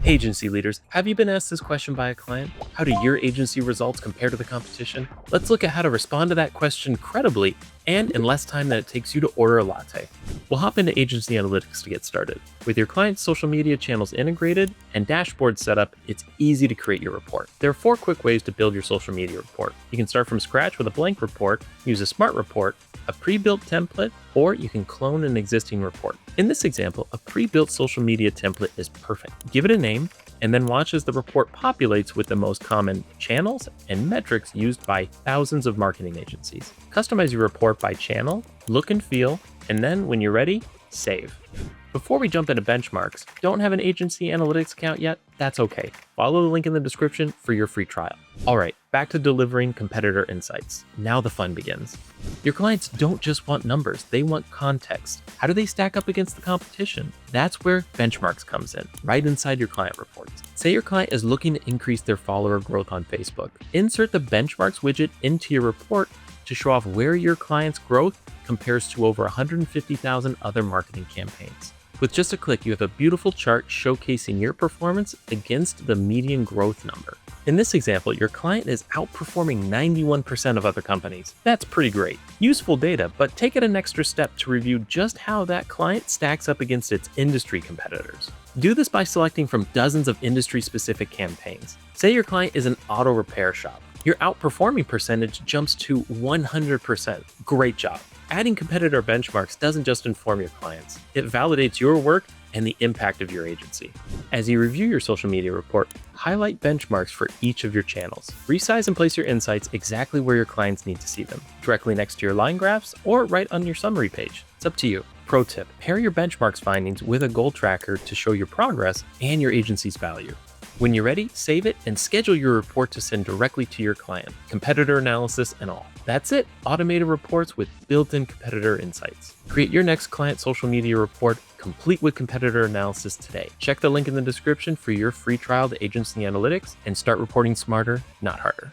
Agency leaders, have you been asked this question by a client? How do your agency results compare to the competition? Let's look at how to respond to that question credibly and in less time than it takes you to order a latte. We'll hop into Agency Analytics to get started. With your client's social media channels integrated and dashboard set up, it's easy to create your report. There are 4 quick ways to build your social media report. You can start from scratch with a blank report, use a smart report, a pre-built template, or you can clone an existing report. In this example, a pre-built social media template is perfect. Give it a name, and then watch as the report populates with the most common channels and metrics used by thousands of marketing agencies. Customize your report by channel, look and feel, and then when you're ready, save. Before we jump into benchmarks, don't have an Agency Analytics account yet? That's okay. Follow the link in the description for your free trial. All right, back to delivering competitor insights. Now the fun begins. Your clients don't just want numbers, they want context. How do they stack up against the competition? That's where benchmarks comes in, right inside your client reports. Say your client is looking to increase their follower growth on Facebook. Insert the benchmarks widget into your report to show off where your client's growth compares to over 150,000 other marketing campaigns. With just a click, you have a beautiful chart showcasing your performance against the median growth number. In this example, your client is outperforming 91% of other companies. That's pretty great. Useful data, but take it an extra step to review just how that client stacks up against its industry competitors. Do this by selecting from dozens of industry-specific campaigns. Say your client is an auto repair shop. Your outperforming percentage jumps to 100%. Great job. Adding competitor benchmarks doesn't just inform your clients, it validates your work and the impact of your agency. As you review your social media report, highlight benchmarks for each of your channels. Resize and place your insights exactly where your clients need to see them, directly next to your line graphs or right on your summary page. It's up to you. Pro tip, pair your benchmarks findings with a goal tracker to show your progress and your agency's value. When you're ready, save it and schedule your report to send directly to your client, competitor analysis and all. That's it, automated reports with built-in competitor insights. Create your next client social media report complete with competitor analysis today. Check the link in the description for your free trial to Agency Analytics and start reporting smarter, not harder.